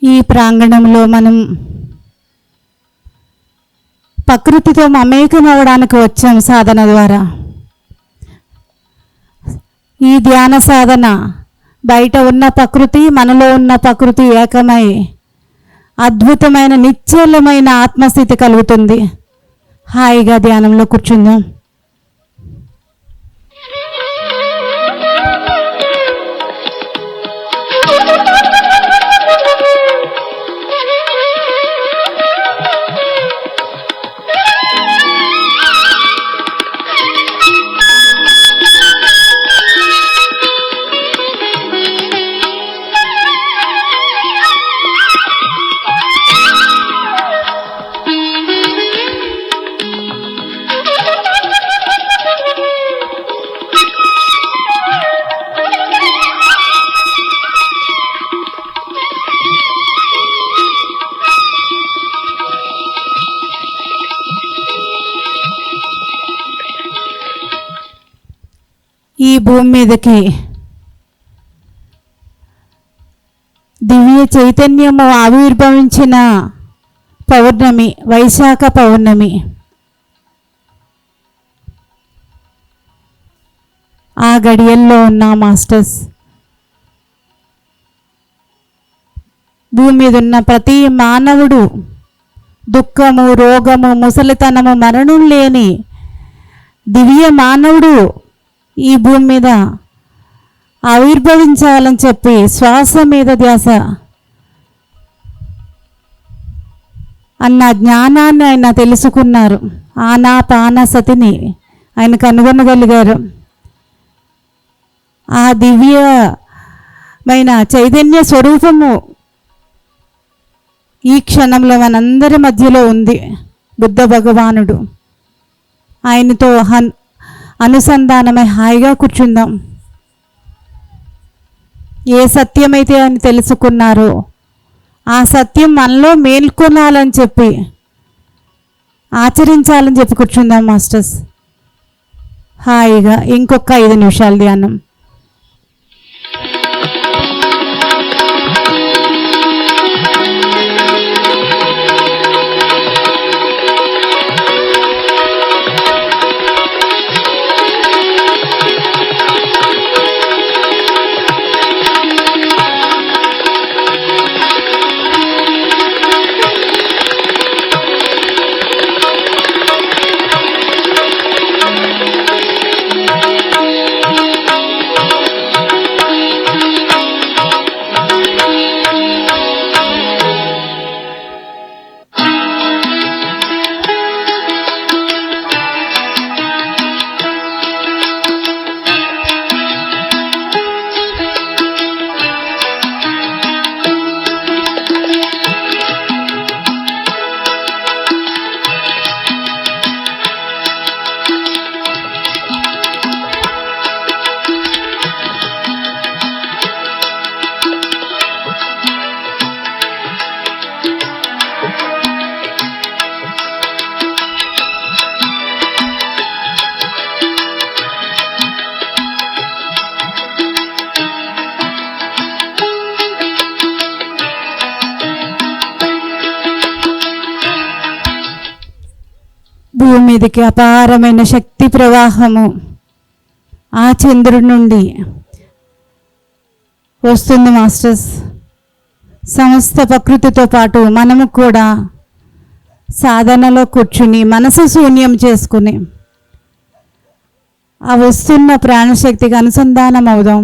ఈ ప్రాంగణంలో మనం ప్రకృతితో మమేకం అవ్వడానికి వచ్చాం సాధన ద్వారా. ఈ ధ్యాన సాధన బయట ఉన్న ప్రకృతి, మనలో ఉన్న ప్రకృతి ఏకమై అద్భుతమైన నిశ్చలమైన ఆత్మస్థితి కలుగుతుంది. హాయిగా ధ్యానంలో కూర్చుందాం. ఈ భూమి మీదకి దివ్య చైతన్యము ఆవిర్భవించిన పౌర్ణమి, వైశాఖ పౌర్ణమి. ఆ గడియల్లో ఉన్న మాస్టర్స్ భూమి మీద ఉన్న ప్రతి మానవుడు దుఃఖము, రోగము, ముసలితనము, మరణం లేని దివ్య మానవుడు ఈ భూమి మీద ఆవిర్భవించాలని చెప్పి శ్వాస మీద ధ్యాస అన్న జ్ఞానాన్ని ఆయన తెలుసుకున్నారు. ఆనాపాన సతిని ఆయన కనుగొనగలిగారు. ఆ దివ్యమైన చైతన్య స్వరూపము ఈ క్షణంలో మనందరి మధ్యలో ఉంది. బుద్ధ భగవానుడు, ఆయనతో అనుసంధానమై హాయిగా కూర్చుందాం. ఏ సత్యమైతే ఆయన తెలుసుకున్నారో ఆ సత్యం మనలో మేల్కొనాలని చెప్పి ఆచరించాలని చెప్పి కూర్చుందాం మాస్టర్స్. హాయిగా ఇంకొక 5 నిమిషాలు ధ్యానం. భూమి మీదకి అపారమైన శక్తి ప్రవాహము ఆ చంద్రుడి నుండి వస్తుంది మాస్టర్స్. సమస్త ప్రకృతితో పాటు మనము కూడా సాధనలో కూర్చుని మనసు శూన్యం చేసుకుని ఆ వస్తున్న ప్రాణశక్తికి అనుసంధానం అవుదాం.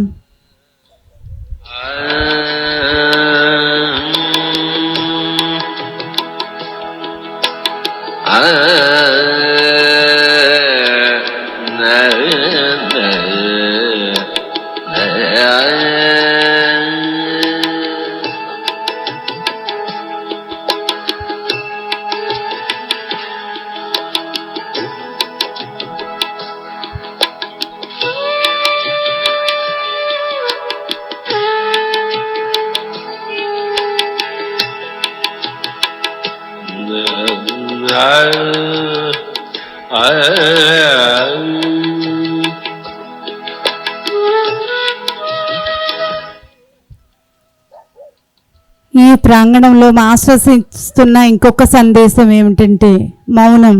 ఈ ప్రాంగణంలో మాస్టర్స్ ఇస్తున్న ఇంకొక సందేశం ఏమిటంటే మౌనం.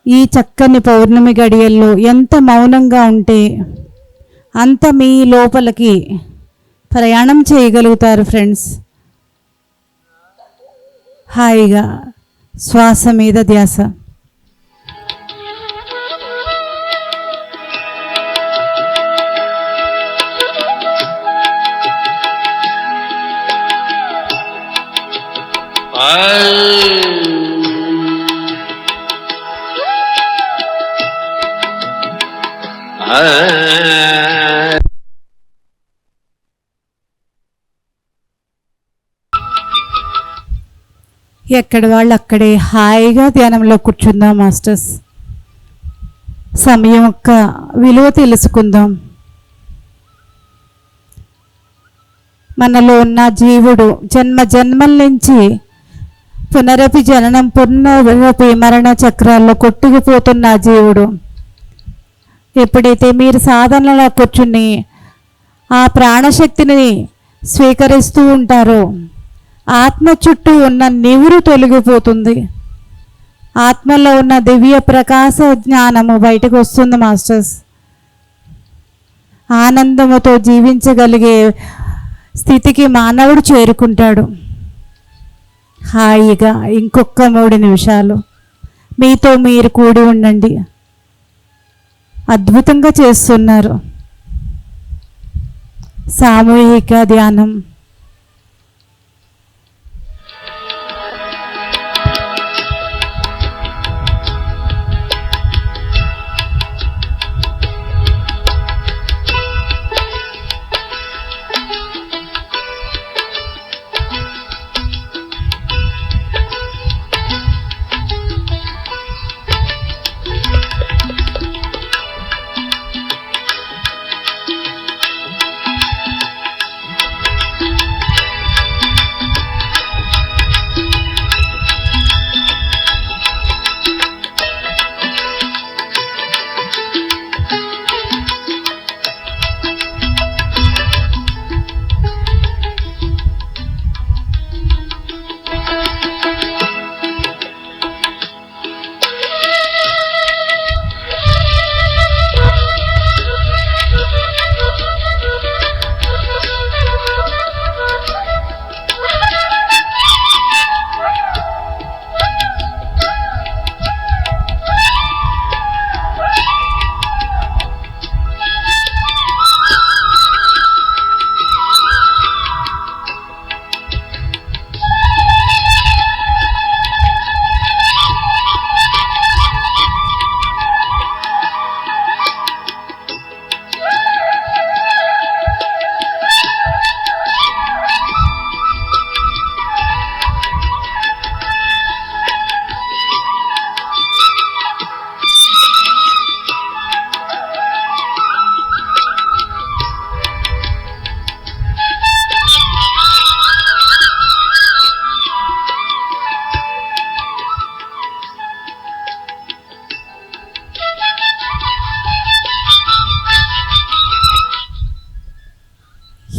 ఈ చక్కని పౌర్ణమి గడియల్లో ఎంత మౌనంగా ఉంటే అంత మీ లోపలికి ప్రయాణం చేయగలుగుతారు ఫ్రెండ్స్. హాయిగా శ్వాస మీద ధ్యాస. ఎక్కడ వాళ్ళు అక్కడే హాయిగా ధ్యానంలో కూర్చుందాం మాస్టర్స్. సమయం యొక్క విలువ తెలుసుకుందాం. మనలో ఉన్న జీవుడు జన్మ జన్మల నుంచి పునరపి జననం పునరపి మరణ చక్రాల్లో కొట్టుకుపోతున్న జీవుడు ఎప్పుడైతే మీరు సాధనలో కూర్చుని ఆ ప్రాణశక్తిని స్వీకరిస్తూ ఉంటారో ఆత్మ చుట్టూ ఉన్న నివురు తొలగిపోతుంది. ఆత్మలో ఉన్న దివ్య ప్రకాశ జ్ఞానము బయటకు వస్తుంది మాస్టర్స్. ఆనందముతో జీవించగలిగే స్థితికి మానవుడు చేరుకుంటాడు. హాయిగా ఇంకొక 3 నిమిషాలు మీతో మీరు కూడి ఉండండి. అద్భుతంగా చేస్తున్నారు సామూహిక ధ్యానం.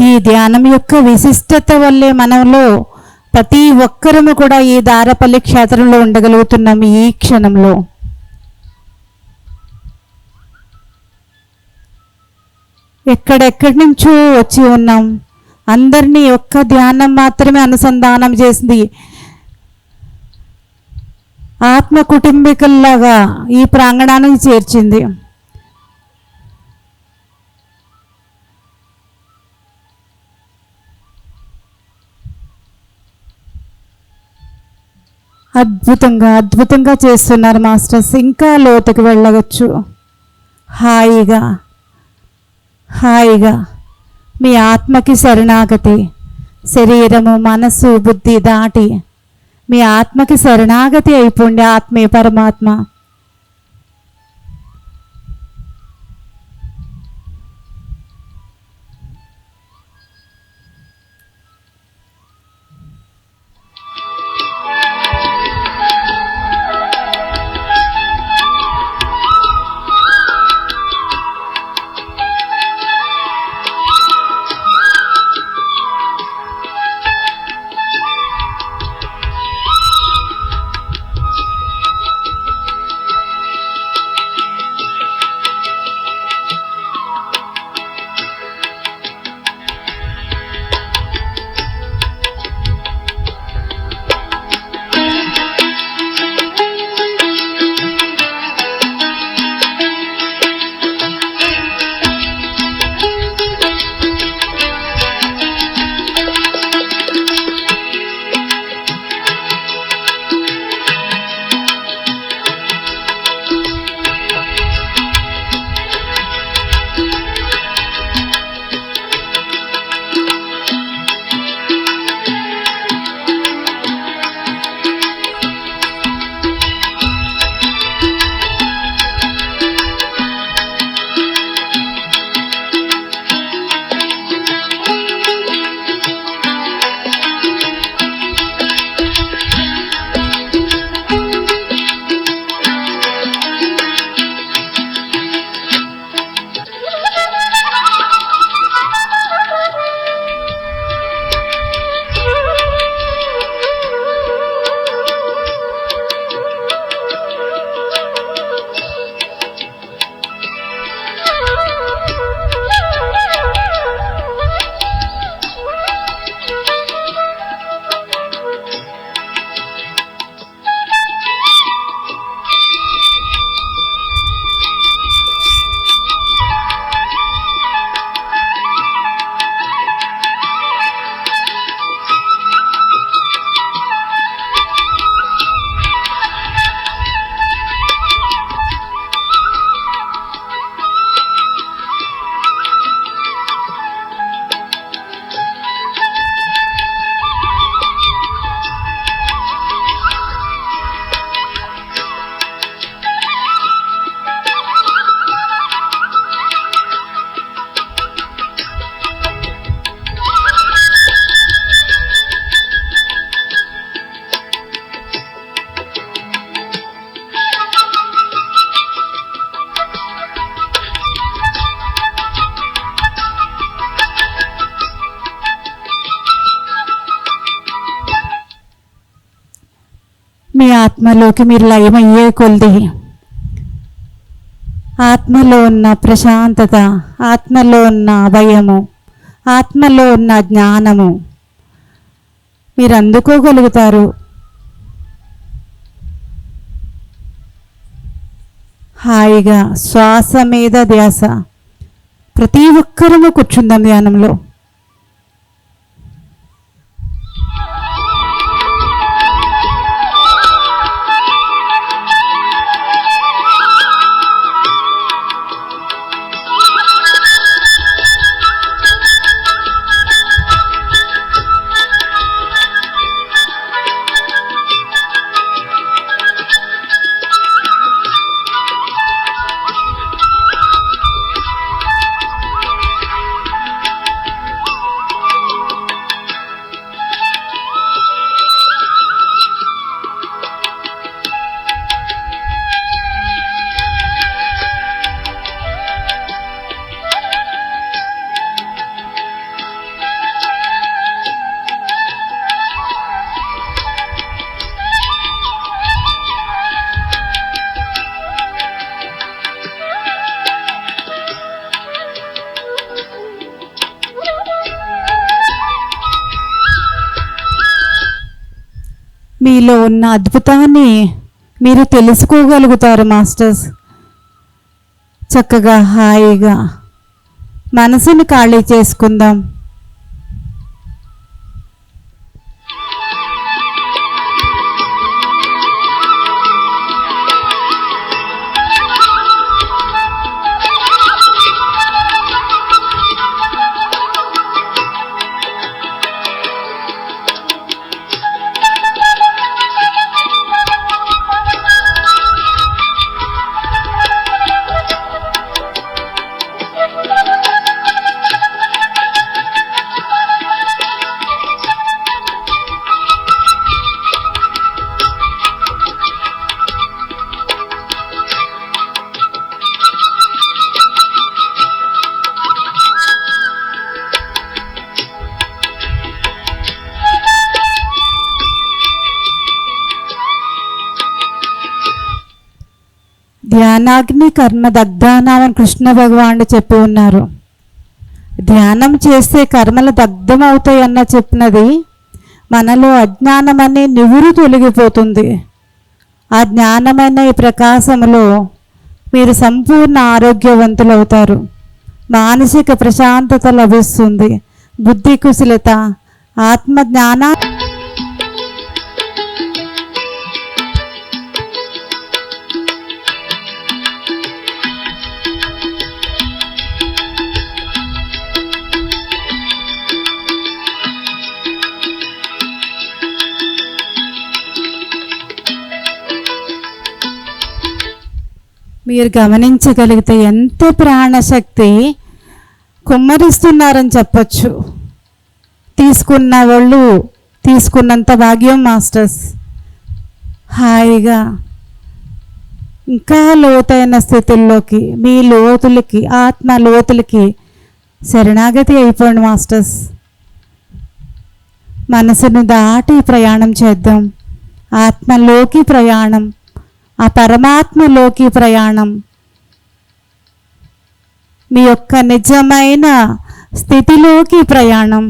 ఈ ధ్యానం యొక్క విశిష్టత వల్లే మనలో ప్రతి ఒక్కరము కూడా ఈ దారపల్లి క్షేత్రంలో ఉండగలుగుతున్నాం. ఈ క్షణంలో ఎక్కడెక్కడి నుంచో వచ్చి ఉన్నాం. అందరినీ ఒక్క ధ్యానం మాత్రమే అనుసంధానం చేసింది. ఆత్మ కుటుంబీకుల్లాగా ఈ ప్రాంగణానికి చేర్చింది. అద్భుతంగా చేస్తున్నారు మాస్టర్స్. ఇంకా లోతుకు వెళ్ళవచ్చు. హాయిగా మీ ఆత్మకి శరణాగతి, శరీరము మనసు బుద్ధి దాటి మీ ఆత్మకి శరణాగతి అయిపోండి. ఆత్మే పరమాత్మ. మీ ఆత్మలోకి మీరు లయమయ్యే కొలిది ఆత్మలో ఉన్న ప్రశాంతత, ఆత్మలో ఉన్న భయము, ఆత్మలో ఉన్న జ్ఞానము మీరు అందుకోగలుగుతారు. హాయిగా శ్వాస మీద ధ్యాస. ప్రతి ఒక్కరూ కూర్చుందాం ధ్యానంలో. మీలో ఉన్న అద్భుతాన్ని మీరు తెలుసుకోగలుగుతారు మాస్టర్స్. చక్కగా హాయిగా మనసును ఖాళీ చేసుకుందాం. ధ్యానాగ్ని కర్మ దగ్ధానామని కృష్ణ భగవానుడు చెప్పి ఉన్నారు. ధ్యానం చేస్తే కర్మలు దగ్ధమవుతాయి అన్న చెప్పినది మనలో అజ్ఞానం అనే నివురు తొలగిపోతుంది. ఆ జ్ఞానమైన ఈ ప్రకాశములో మీరు సంపూర్ణ ఆరోగ్యవంతులవుతారు. మానసిక ప్రశాంతత లభిస్తుంది. బుద్ధి కుశలత, ఆత్మజ్ఞాన మీరు గమనించగలిగితే ఎంత ప్రాణశక్తి కుమ్మరిస్తున్నారని చెప్పచ్చు. తీసుకున్న వాళ్ళు తీసుకున్నంత భాగ్యం మాస్టర్స్. హాయిగా ఇంకా లోతైన స్థితుల్లోకి, మీ లోతులకి, ఆత్మ లోతులకి శరణాగతి అయిపోండి మాస్టర్స్. మనసును దాటి ప్రయాణం చేద్దాం. ఆత్మలోకి ప్రయాణం, ఆ పరమాత్మలోకి ప్రయాణం, మీ యొక్క నిజమైన స్థితిలోకి ప్రయాణం.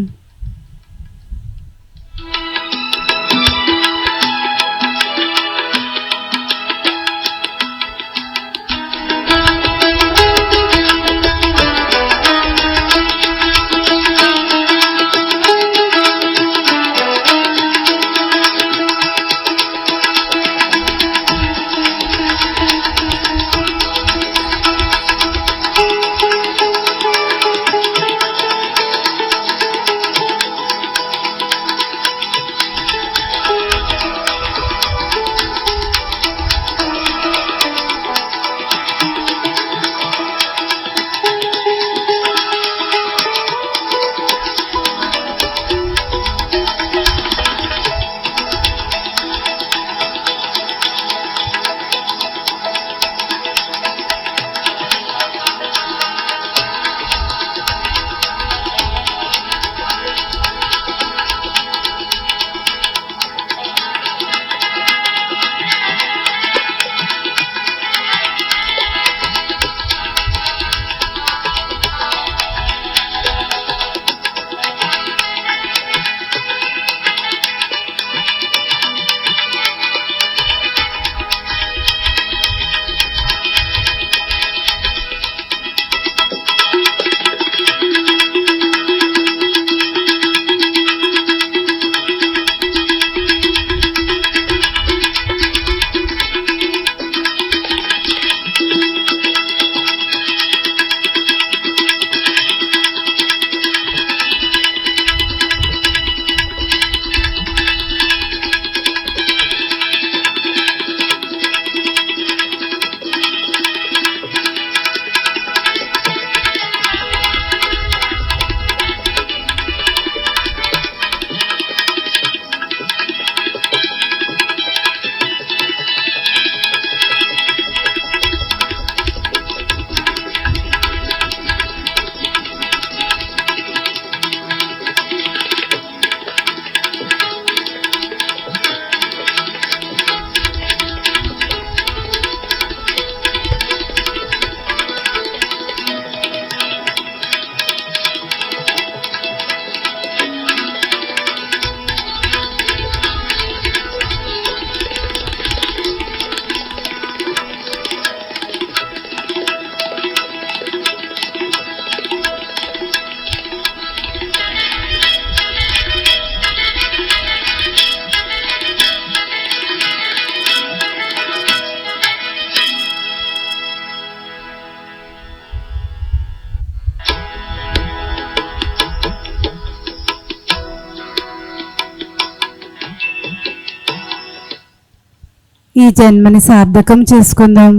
ఈ జన్మని సార్థకం చేసుకుందాం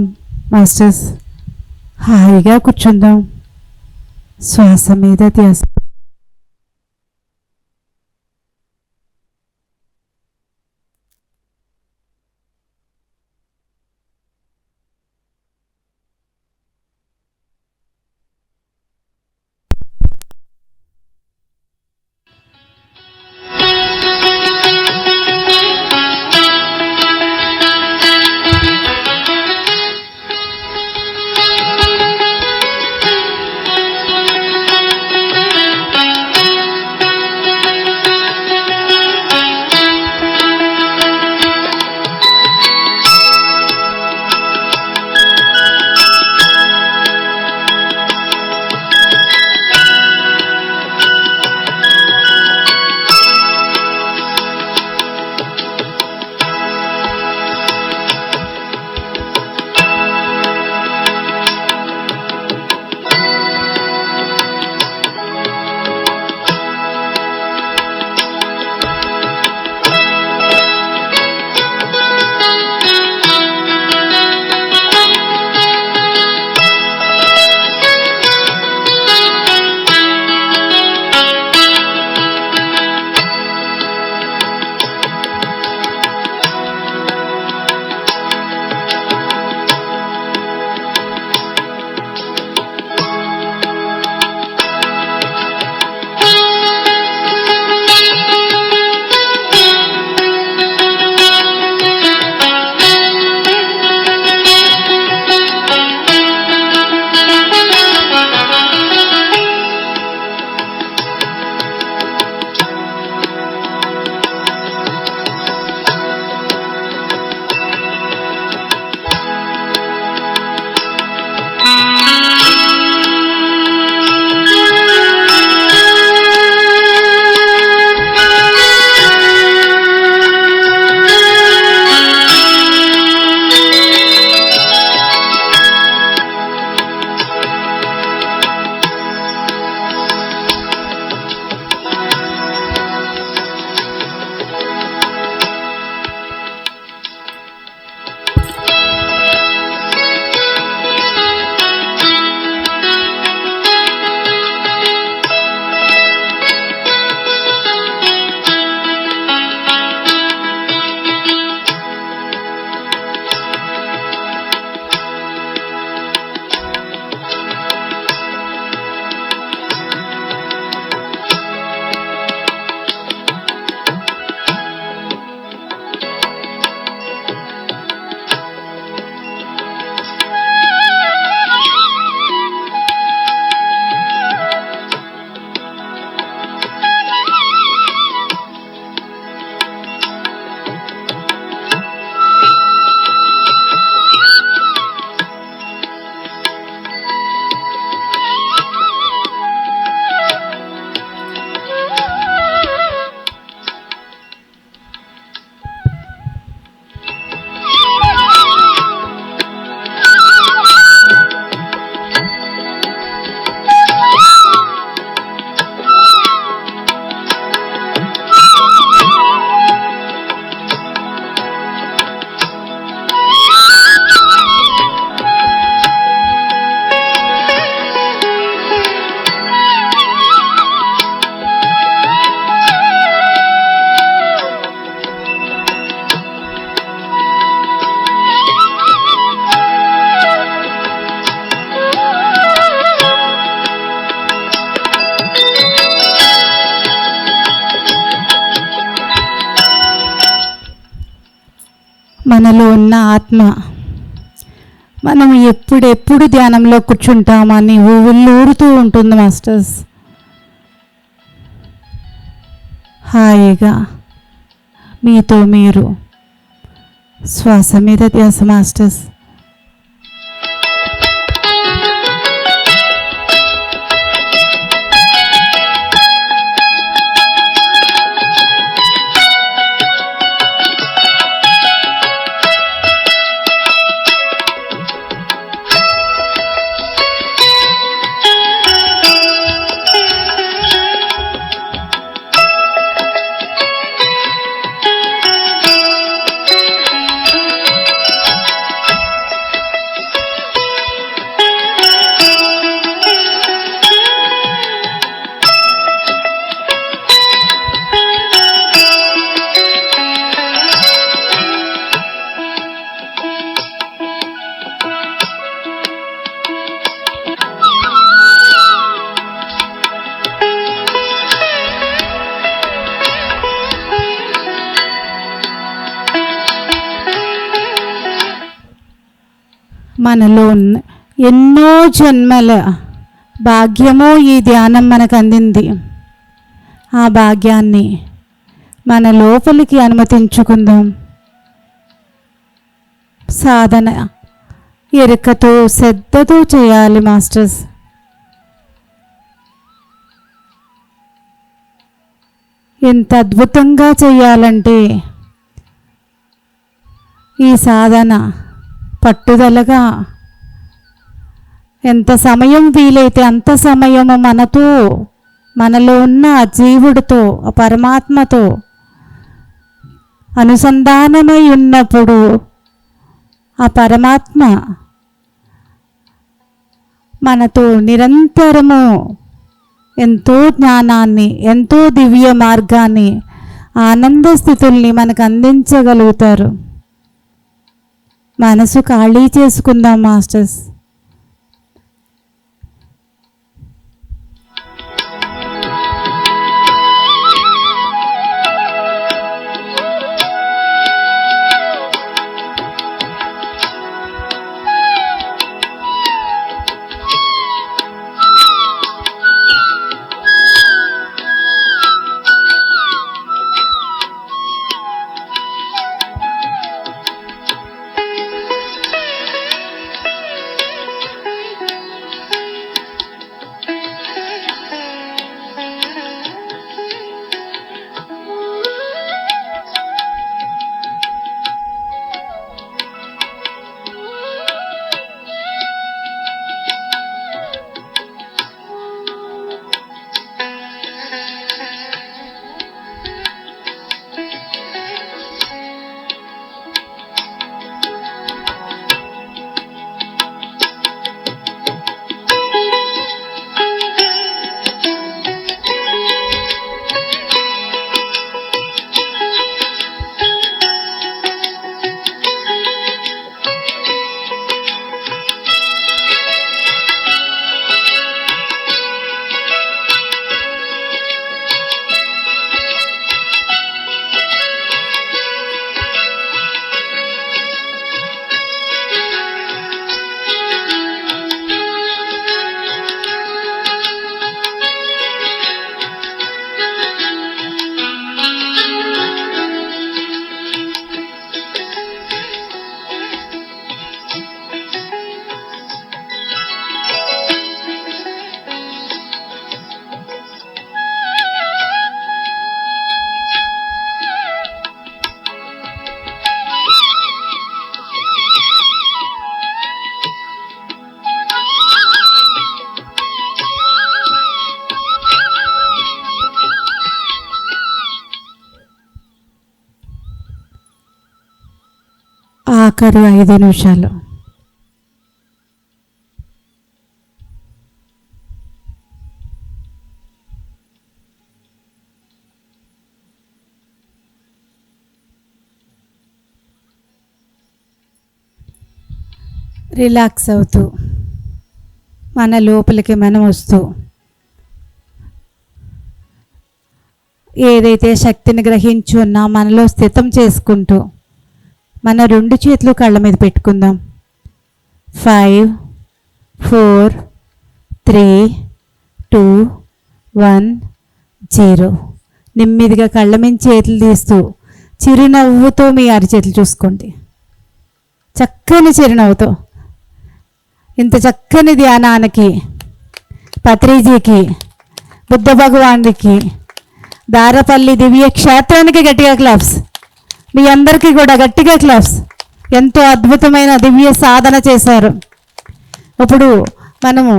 మాస్టర్స్. హాయిగా కూర్చుందాం. శ్వాస మీద ధ్యాస. మనలో ఉన్న ఆత్మ మనం ఎప్పుడెప్పుడు ధ్యానంలో కూర్చుంటామని ఊరుతూ ఉంటుంది మాస్టర్స్. హాయిగా మీతో మీరు శ్వాస మీద ధ్యాస మాస్టర్స్. మనలో ఉన్న ఎన్నో జన్మల భాగ్యము ఈ ధ్యానం మనకు అందింది. ఆ భాగ్యాన్ని మన లోపలికి అనుమతించుకుందాం. సాధన ఎరుకతో శ్రద్ధతో చేయాలి మాస్టర్స్. ఎంత అద్భుతంగా చేయాలంటే ఈ సాధన పట్టుదలగా ఎంత సమయం వీలైతే అంత సమయము మనలో ఉన్న ఆ జీవుడితో, ఆ పరమాత్మతో అనుసంధానమై ఉన్నప్పుడు ఆ పరమాత్మ మనతో నిరంతరము ఎంతో జ్ఞానాన్ని, ఎంతో దివ్య మార్గాన్ని, ఆనంద స్థితుల్ని మనకు అందించగలుగుతారు. మనసు ఖాళీ చేసుకుందాం మాస్టర్స్. ఆఖరు 5 నిమిషాలు. రిలాక్స్ అవుతూ మన లోపలికి మనం వస్తూ ఏదైతే శక్తిని గ్రహించి ఉన్నా మనలో స్థితం చేసుకుంటూ మన 2 చేతులు కళ్ళ మీద పెట్టుకుందాం. 5 4 3 2 1 0. నెమ్మదిగా కళ్ళ మీద చేతులు తీస్తూ చిరునవ్వుతో మీ అరిచేతులు చూసుకోండి. చక్కని చిరునవ్వుతో. ఇంత చక్కని ధ్యానానికి పత్రిజీకి, బుద్ధ భగవానుడికి, దారపల్లి దివ్య క్షేత్రానికి గట్టిగా క్లాప్స్. మీ అందరికీ కూడా గట్టిగా క్లాప్స్. ఎంతో అద్భుతమైన దివ్య సాధన చేశారు. ఇప్పుడు మనము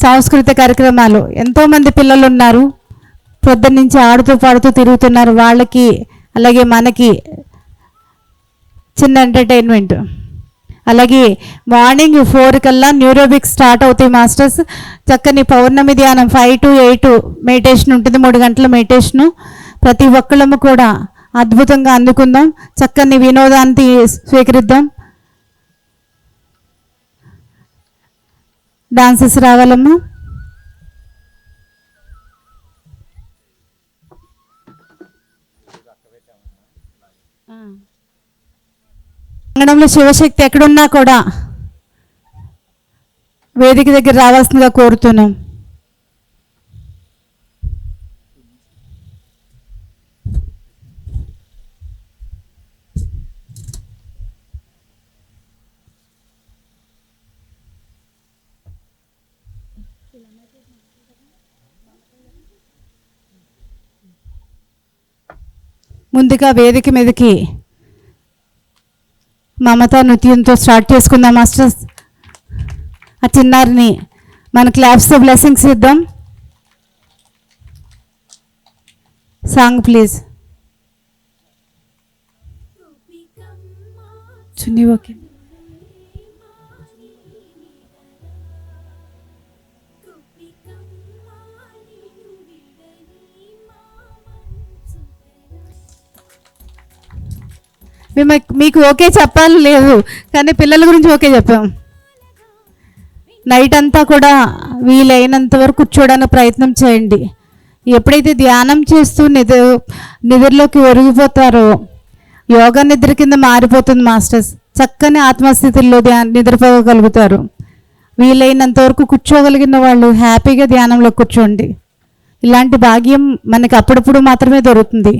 సాంస్కృతిక కార్యక్రమాలు, ఎంతోమంది పిల్లలు ఉన్నారు, పొద్దున్న నుంచి ఆడుతూ పాడుతూ తిరుగుతున్నారు. వాళ్ళకి అలాగే మనకి చిన్న ఎంటర్టైన్మెంట్. అలాగే మార్నింగ్ 4 కల్లా న్యూరోబిక్స్ స్టార్ట్ అవుతాయి మాస్టర్స్. చక్కని పౌర్ణమి ధ్యానం 5 to 8 మెడిటేషన్ ఉంటుంది. 3 గంటల మెడిటేషను. ప్రతి ఒక్కళ్ళము కూడా అద్భుతంగా అందుకుందాం. చక్కని వినోదాన్ని స్వీకరిద్దాం. డాన్సెస్ రావాలమ్మా. అంగడంలో శివశక్తి ఎక్కడున్నా కూడా వేదిక దగ్గర రావాల్సిందిగా కోరుతున్నాం. ముందుగా వేదిక మీదకి మమతా నృత్యంతో స్టార్ట్ చేసుకుందాం మాస్టర్స్. ఆ చిన్నారిని మన క్లాప్స్తో బ్లెస్సింగ్స్ ఇద్దాం. Song please. Chunni okay. మీకు ఓకే చెప్పాలి లేదు, కానీ పిల్లల గురించి ఓకే చెప్పాం. నైట్ అంతా కూడా వీలైనంత వరకు కూర్చోడానికి ప్రయత్నం చేయండి. ఎప్పుడైతే ధ్యానం చేస్తూ నిద్రలోకి ఒరిగిపోతారో యోగా నిద్ర కింద మారిపోతుంది మాస్టర్స్. చక్కని ఆత్మస్థితుల్లో నిద్రపోగలుగుతారు. వీలైనంత వరకు కూర్చోగలిగిన వాళ్ళు హ్యాపీగా ధ్యానంలో కూర్చోండి. ఇలాంటి భాగ్యం మనకి అప్పుడప్పుడు మాత్రమే దొరుకుతుంది.